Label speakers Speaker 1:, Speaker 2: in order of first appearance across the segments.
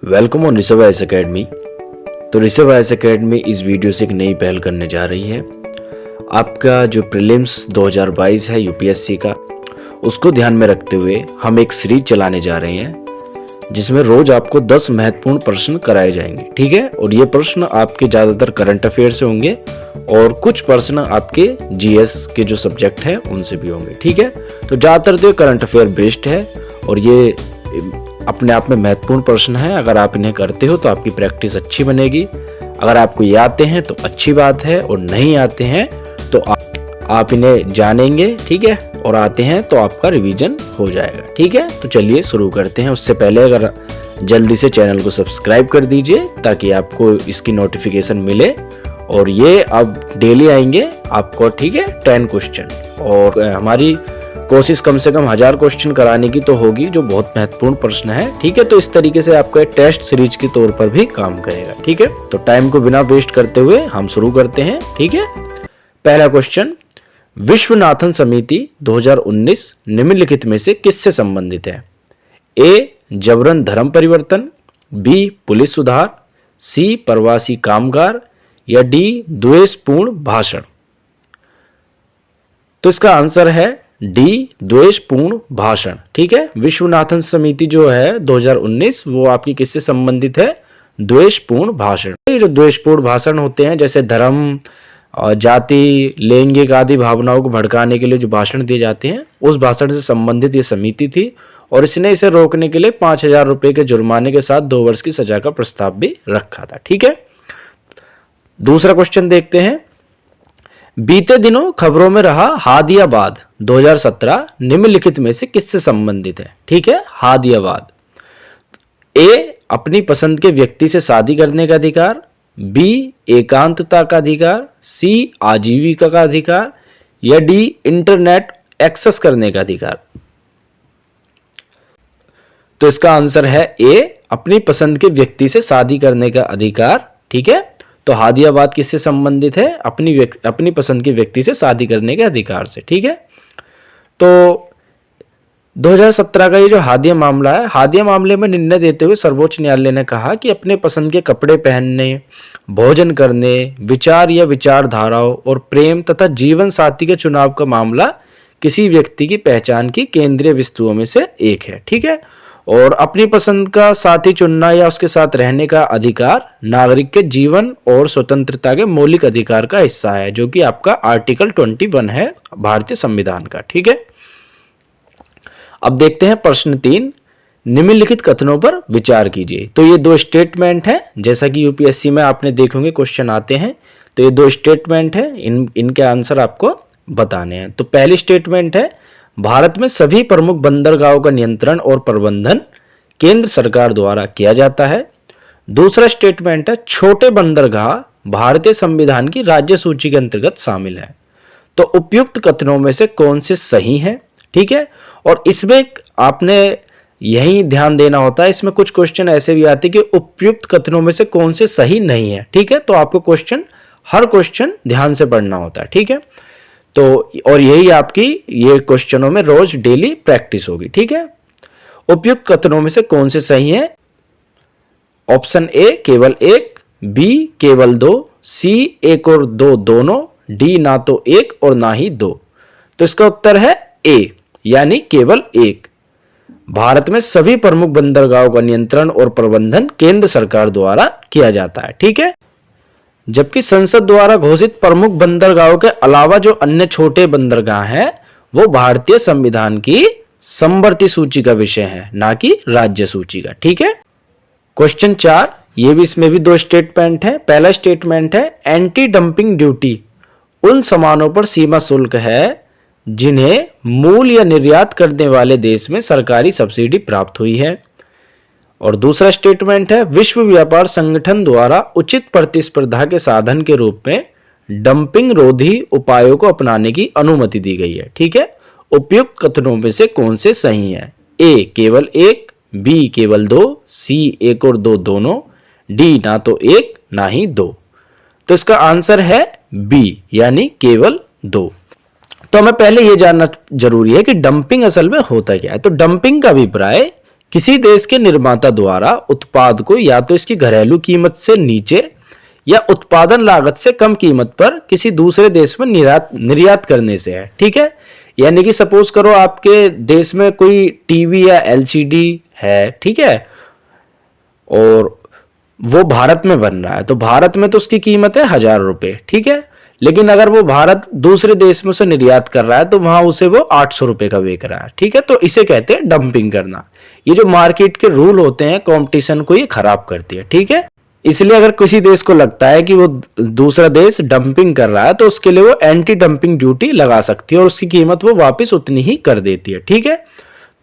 Speaker 1: Welcome on Rishabh IAS academy. तो Rishabh IAS academy इस video से एक नई पहल करने जा रही है। आपका जो प्रीलिम्स 2022 है यूपीएससी का, उसको ध्यान में रखते हुए हम एक सीरीज चलाने जा रहे हैं जिसमें रोज आपको 10 महत्वपूर्ण प्रश्न कराए जाएंगे। ठीक है, और ये प्रश्न आपके ज़्यादातर करंट अफेयर से होंगे और कुछ प्रश्न आपके जीएस के जो सब्जेक्ट हैं उनसे भी होंगे। ठीक है, तो ज़्यादातर तो ये करंट अफेयर बेस्ड है और ये अपने आप में महत्वपूर्ण प्रश्न है। अगर आप इन्हें करते हो तो आपकी प्रैक्टिस अच्छी बनेगी। अगर आपको ये आते हैं तो अच्छी बात है, और नहीं आते हैं तो आप इन्हें जानेंगे। ठीक है, और आते हैं तो आपका रिवीजन हो जाएगा। ठीक है, तो चलिए शुरू करते हैं। उससे पहले अगर जल्दी से चैनल को सब्सक्राइब कर दीजिए ताकि आपको इसकी नोटिफिकेशन मिले। और ये अब डेली आएंगे आपको। ठीक है, 10 क्वेश्चन, और हमारी कोशिश कम से कम 1000 क्वेश्चन कराने की तो होगी, जो बहुत महत्वपूर्ण प्रश्न है। ठीक है, तो इस तरीके से आपको एक टेस्ट सीरीज के तौर पर भी काम करेगा। ठीक है, तो टाइम को बिना वेस्ट करते हुए हम शुरू करते हैं। ठीक है, पहला क्वेश्चन, विश्वनाथन समिति 2019 निम्नलिखित में से किससे संबंधित है? ए जबरन धर्म परिवर्तन, बी पुलिस सुधार, सी प्रवासी कामगार, या डी द्वेषपूर्ण भाषण। तो इसका आंसर है डी द्वेषपूर्ण भाषण। ठीक है, विश्वनाथन समिति जो है 2019 वो आपकी किससे संबंधित है? द्वेषपूर्ण भाषण। ये जो द्वेषपूर्ण भाषण होते हैं, जैसे धर्म, जाति, लैंगिक आदि भावनाओं को भड़काने के लिए जो भाषण दिए जाते हैं, उस भाषण से संबंधित ये समिति थी। और इसने इसे रोकने के लिए 5000 रुपए के जुर्माने के साथ 2 वर्ष की सजा का प्रस्ताव भी रखा था। ठीक है, दूसरा क्वेश्चन देखते हैं। बीते दिनों खबरों में रहा हादियाबाद 2017 निम्नलिखित में से किससे संबंधित है? ठीक है, हादियाबाद। ए अपनी पसंद के व्यक्ति से शादी करने का अधिकार, बी एकांतता का अधिकार, सी आजीविका का अधिकार, या डी इंटरनेट एक्सेस करने का अधिकार। तो इसका आंसर है ए अपनी पसंद के व्यक्ति से शादी करने का अधिकार। ठीक है, तो हादियाबाद किससे संबंधित है? अपनी पसंद के व्यक्ति से शादी करने के अधिकार से। ठीक है, तो 2017 का ये जो हादिया मामला है, हादिया मामले में निर्णय देते हुए सर्वोच्च न्यायालय ने कहा कि अपने पसंद के कपड़े पहनने, भोजन करने, विचार या विचारधाराओं और प्रेम तथा जीवन साथी के चुनाव का मामला किसी व्यक्ति की पहचान की केंद्रीय वस्तुओं में से एक है। ठीक है, और अपनी पसंद का साथी चुनना या उसके साथ रहने का अधिकार नागरिक के जीवन और स्वतंत्रता के मौलिक अधिकार का हिस्सा है, जो कि आपका आर्टिकल 21 है भारतीय संविधान का। ठीक है, अब देखते हैं प्रश्न 3, निम्नलिखित कथनों पर विचार कीजिए। तो ये 2 स्टेटमेंट है, जैसा कि यूपीएससी में आपने देखे होंगे क्वेश्चन आते हैं। तो ये 2 स्टेटमेंट है, इनके आंसर आपको बताने हैं। तो पहली स्टेटमेंट है, भारत में सभी प्रमुख बंदरगाहों का नियंत्रण और प्रबंधन केंद्र सरकार द्वारा किया जाता है। दूसरा स्टेटमेंट है, छोटे बंदरगाह भारतीय संविधान की राज्य सूची के अंतर्गत शामिल है। तो उपयुक्त कथनों में से कौन से सही हैं? ठीक है, और इसमें आपने यही ध्यान देना होता है। इसमें कुछ क्वेश्चन ऐसे भी आते हैं कि उपयुक्त कथनों में से कौन से सही नहीं है। ठीक है, तो आपको हर क्वेश्चन ध्यान से पढ़ना होता है। ठीक है, तो और यही आपकी ये क्वेश्चनों में रोज डेली प्रैक्टिस होगी। ठीक है, उपयुक्त कथनों में से कौन से सही है? ऑप्शन ए केवल 1, बी केवल 2, सी 1 और 2 दोनों, डी ना तो 1 और ना ही 2। तो इसका उत्तर है ए, यानी केवल 1। भारत में सभी प्रमुख बंदरगाहों का नियंत्रण और प्रबंधन केंद्र सरकार द्वारा किया जाता है। ठीक है, जबकि संसद द्वारा घोषित प्रमुख बंदरगाहों के अलावा जो अन्य छोटे बंदरगाह हैं, वो भारतीय संविधान की समवर्ती सूची का विषय है, ना कि राज्य सूची का। ठीक है, क्वेश्चन 4, ये भी इसमें भी 2 स्टेटमेंट है। पहला स्टेटमेंट है, एंटी डंपिंग ड्यूटी उन सामानों पर सीमा शुल्क है जिन्हें मूल या निर्यात करने वाले देश में सरकारी सब्सिडी प्राप्त हुई है। और दूसरा स्टेटमेंट है, विश्व व्यापार संगठन द्वारा उचित प्रतिस्पर्धा के साधन के रूप में डंपिंग रोधी उपायों को अपनाने की अनुमति दी गई है। ठीक है, उपयुक्त कथनों में से कौन से सही हैं? ए केवल 1, बी केवल 2, सी 1 और 2 दोनों, डी ना तो 1 ना ही 2। तो इसका आंसर है बी, यानी केवल 2। तो हमें पहले यह जानना जरूरी है कि डंपिंग असल में होता क्या है। तो डंपिंग का अभिप्राय किसी देश के निर्माता द्वारा उत्पाद को या तो इसकी घरेलू कीमत से नीचे या उत्पादन लागत से कम कीमत पर किसी दूसरे देश में निर्यात करने से है। ठीक है, यानी कि सपोज करो आपके देश में कोई टीवी या एलसीडी है, ठीक है, और वो भारत में बन रहा है, तो भारत में तो उसकी कीमत है 1000 रुपए, ठीक है, लेकिन अगर वो भारत दूसरे देश में से निर्यात कर रहा है तो वहां उसे वो 800 रुपए का बेच रहा है। ठीक है, तो इसे कहते हैं डंपिंग करना। ये जो मार्केट के रूल होते हैं कंपटीशन को ये खराब करती है। ठीक है, इसलिए अगर किसी देश को लगता है कि वो दूसरा देश डंपिंग कर रहा है तो उसके लिए वो एंटी डंपिंग ड्यूटी लगा सकती है और उसकी कीमत वो वापस उतनी ही कर देती है। ठीक है,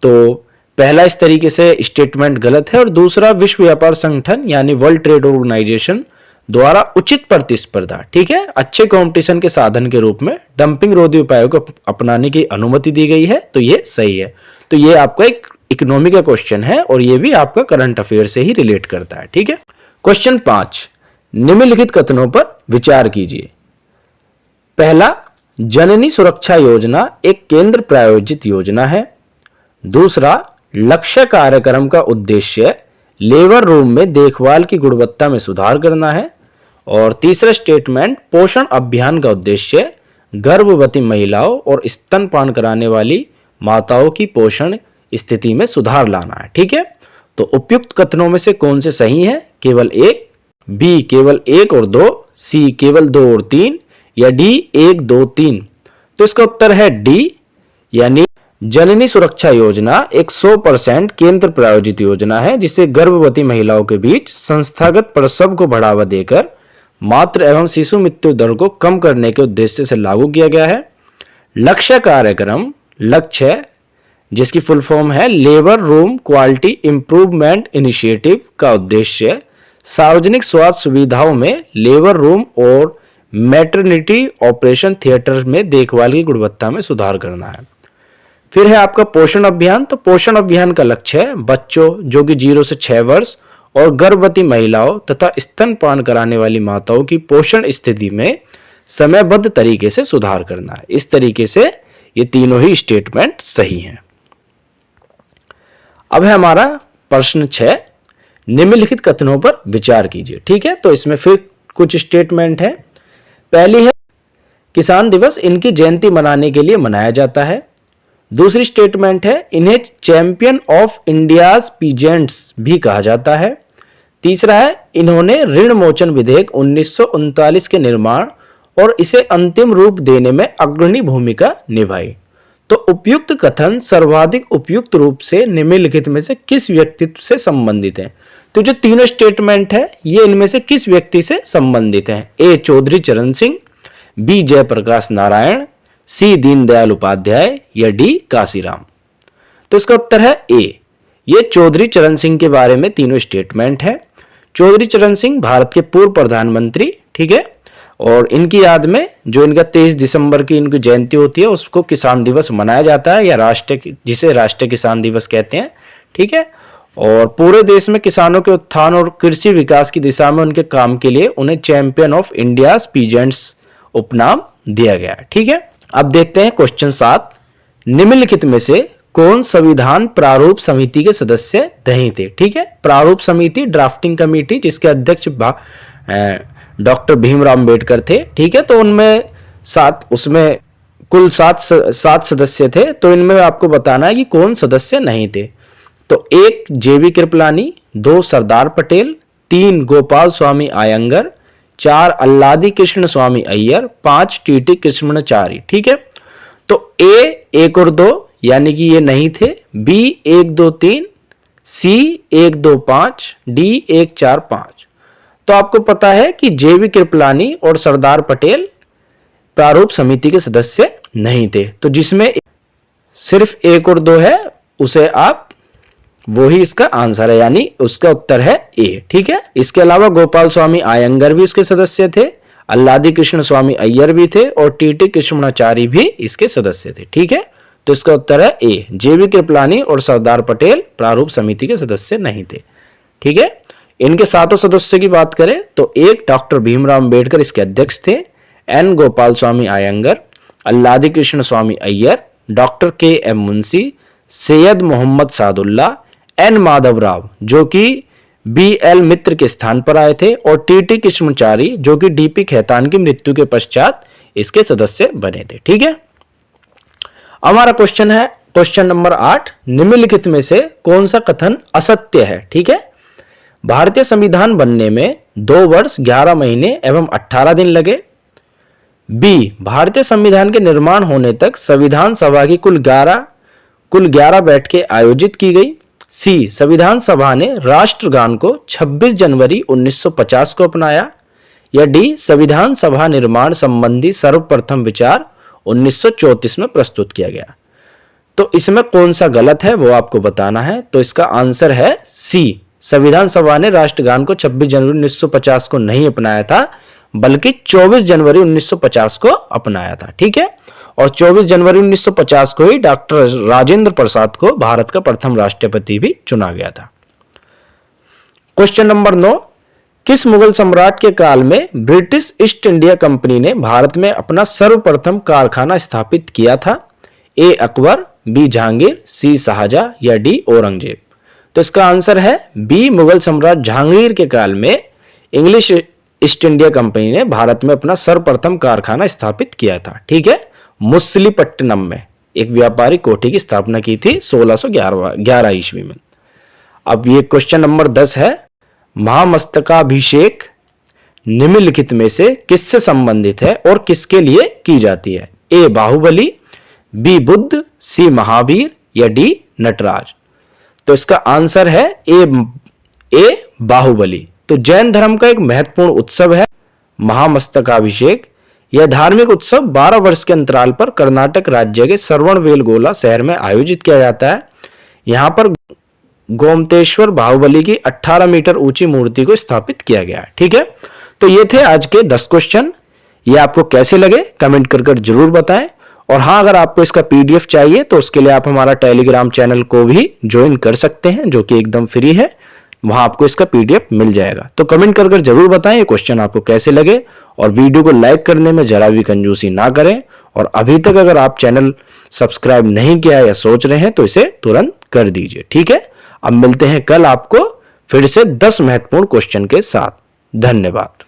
Speaker 1: तो पहला इस तरीके से स्टेटमेंट गलत है और दूसरा विश्व व्यापार संगठन यानी वर्ल्ड ट्रेड ऑर्गेनाइजेशन द्वारा उचित प्रतिस्पर्धा, ठीक है, अच्छे कंपटीशन के साधन के रूप में डंपिंग रोधी उपायों को अपनाने की अनुमति दी गई है, तो ये सही है। तो ये आपका एक इकोनॉमी का क्वेश्चन है और ये भी आपका करंट अफेयर से ही रिलेट करता है। ठीक है, क्वेश्चन 5, निम्नलिखित कथनों पर विचार कीजिए। पहला, जननी सुरक्षा योजना एक केंद्र प्रायोजित योजना है। दूसरा, लक्ष्य कार्यक्रम का उद्देश्य लेबर रूम में देखभाल की गुणवत्ता में सुधार करना है। और तीसरा स्टेटमेंट, पोषण अभियान का उद्देश्य गर्भवती महिलाओं और स्तनपान कराने वाली माताओं की पोषण स्थिति में सुधार लाना है। ठीक है, तो उपयुक्त कथनों में से कौन से सही है? केवल एक, बी केवल 1 और 2, सी केवल 2 और 3, या डी 1, 2, 3। तो इसका उत्तर है डी, यानी जननी सुरक्षा योजना एक 100% केंद्र प्रायोजित योजना है जिसे गर्भवती महिलाओं के बीच संस्थागत प्रसव को बढ़ावा देकर मातृ एवं शिशु मृत्यु दर को कम करने के उद्देश्य से लागू किया गया है। लक्ष्य कार्यक्रम, लक्ष्य जिसकी फुल फॉर्म है labour room quality improvement initiative का उद्देश्य सार्वजनिक स्वास्थ्य सुविधाओं में लेबर रूम और मैटरनिटी ऑपरेशन थिएटर में देखभाल की गुणवत्ता में सुधार करना है। फिर है आपका पोषण अभियान। तो पोषण अभियान का लक्ष्य है बच्चों जो कि 0 से 6 वर्ष और गर्भवती महिलाओं तथा स्तनपान कराने वाली माताओं की पोषण स्थिति में समयबद्ध तरीके से सुधार करना है। इस तरीके से ये तीनों ही स्टेटमेंट सही हैं। अब है हमारा प्रश्न 6, निम्नलिखित कथनों पर विचार कीजिए। ठीक है, तो इसमें फिर कुछ स्टेटमेंट है। पहली है किसान दिवस इनकी जयंती मनाने के लिए मनाया जाता है। दूसरी स्टेटमेंट है इन्हें चैंपियन ऑफ इंडियाज पीजेंट्स भी कहा जाता है। तीसरा है इन्होंने ऋण मोचन विधेयक 1939 के निर्माण और इसे अंतिम रूप देने में अग्रणी भूमिका निभाई। तो उपयुक्त कथन सर्वाधिक उपयुक्त रूप से निम्नलिखित में से किस व्यक्तित्व से संबंधित है? तो जो तीनों स्टेटमेंट है ये इनमें से किस व्यक्ति से संबंधित है? ए चौधरी चरण सिंह, बी जयप्रकाश नारायण, सी दीनदयाल उपाध्याय, या डी काशीराम। तो इसका उत्तर है ए, ये चौधरी चरण सिंह के बारे में तीनों स्टेटमेंट है। चौधरी चरण सिंह भारत के पूर्व प्रधानमंत्री, ठीक है, और इनकी याद में जो इनका 23 दिसंबर की इनकी जयंती होती है उसको किसान दिवस मनाया जाता है, या जिसे राष्ट्रीय किसान दिवस कहते हैं। ठीक है, और पूरे देश में किसानों के उत्थान और कृषि विकास की दिशा में उनके काम के लिए उन्हें चैंपियन ऑफ इंडिया पीजेंट्स उपनाम दिया गया है। ठीक है, अब देखते हैं क्वेश्चन 7, निम्नलिखित में से कौन संविधान प्रारूप समिति के सदस्य नहीं थे? ठीक है, प्रारूप समिति ड्राफ्टिंग कमेटी जिसके अध्यक्ष डॉक्टर भीमराव अंबेडकर थे। ठीक है, तो उनमें उसमें कुल सात सदस्य थे। तो इनमें आपको बताना है कि कौन सदस्य नहीं थे। तो 1 जेबी कृपलानी, 2 सरदार पटेल, 3 गोपाल स्वामी आयंगर, 4 अल्लादी कृष्ण स्वामी अय्यर, 5 टीटी कृष्णचारी। ठीक है, तो ए 1 और 2 यानी कि ये नहीं थे, बी 1, 2, 3, सी 1, 2, 5, डी 1, 4, 5। तो आपको पता है कि जेबी कृपलानी और सरदार पटेल प्रारूप समिति के सदस्य नहीं थे। तो जिसमें सिर्फ 1 और 2 है उसे आप वो ही इसका आंसर है, यानी उसका उत्तर है ए। ठीक है, इसके अलावा गोपाल स्वामी आयंगर भी उसके सदस्य थे, अल्लादी कृष्ण स्वामी अय्यर भी थे और टीटी कृष्णचारी भी इसके सदस्य थे। ठीक है, तो इसका उत्तर है ए, जेबी कृपलानी और सरदार पटेल प्रारूप समिति के सदस्य नहीं थे। ठीक है, इनके 7 सदस्यों की बात करें तो 1 डॉक्टर भीमराव अंबेडकर इसके अध्यक्ष थे, एन गोपाल स्वामी आयंगर, अल्लादी कृष्ण स्वामी अय्यर, डॉक्टर के एम मुंशी, सैयद मोहम्मद सादुल्ला, एन माधव राव जो कि BL मित्र के स्थान पर आए थे, और TT कृष्णचारी जो कि DP खेतान की मृत्यु के पश्चात इसके सदस्य बने थे। ठीक है, हमारा क्वेश्चन है क्वेश्चन नंबर 8, निम्नलिखित में से कौन सा कथन असत्य है। ठीक है, भारतीय संविधान बनने में 2 वर्ष 11 महीने एवं 18 दिन लगे। B, भारतीय संविधान के निर्माण होने तक संविधान सभा की कुल 11 बैठकें आयोजित की गई। C, संविधान सभा ने राष्ट्रगान को 26 जनवरी 1950 को अपनाया। या D, संविधान सभा निर्माण संबंधी सर्वप्रथम विचार 1934 में प्रस्तुत किया गया। तो इसमें कौन सा गलत है वो आपको बताना है। तो इसका आंसर है C, संविधान सभा ने राष्ट्रगान को 26 जनवरी 1950 को नहीं अपनाया था, बल्कि 24 जनवरी 1950 को अपनाया था। ठीक है, और 24 जनवरी 1950 को ही डॉक्टर राजेंद्र प्रसाद को भारत का प्रथम राष्ट्रपति भी चुना गया था। क्वेश्चन नंबर 9, किस मुगल सम्राट के काल में ब्रिटिश ईस्ट इंडिया कंपनी ने भारत में अपना सर्वप्रथम कारखाना स्थापित किया था। A, Akbar, B, Jahangir, C, Shahjahan या D, औरंगजेब। तो इसका आंसर है B, मुगल सम्राट जहांगीर के काल में इंग्लिश ईस्ट इंडिया कंपनी ने भारत में अपना सर्वप्रथम कारखाना स्थापित किया था। ठीक है, मुसलीपट्टनम में एक व्यापारिक कोठी की स्थापना की थी 1611 ईस्वी में। अब ये क्वेश्चन नंबर 10 है, महामस्तकाभिषेक निम्नलिखित में से किससे संबंधित है और किसके लिए की जाती है। A, Baahubali, B, Buddha, C, Mahavir या D, नटराज। तो इसका आंसर है A, बाहुबली। तो जैन धर्म का एक महत्वपूर्ण उत्सव है महामस्तकाभिषेक। यह धार्मिक उत्सव 12 वर्ष के अंतराल पर कर्नाटक राज्य के श्रवणबेलगोला शहर में आयोजित किया जाता है। यहां पर गोमतेश्वर बाहुबली की 18 मीटर ऊंची मूर्ति को स्थापित किया गया है। ठीक है, तो ये थे आज के 10 क्वेश्चन। ये आपको कैसे लगे कमेंट कर जरूर बताएं। और हाँ, अगर आपको इसका PDF चाहिए तो उसके लिए आप हमारा टेलीग्राम चैनल को भी ज्वाइन कर सकते हैं, जो कि एकदम फ्री है। वहां आपको इसका PDF मिल जाएगा। तो कमेंट कर जरूर बताएं ये क्वेश्चन आपको कैसे लगे, और वीडियो को लाइक करने में जरा भी कंजूसी ना करें। और अभी तक अगर आप चैनल सब्सक्राइब नहीं किया या सोच रहे हैं तो इसे तुरंत कर दीजिए। ठीक है, अब मिलते हैं कल आपको फिर से 10 महत्वपूर्ण क्वेश्चन के साथ। धन्यवाद।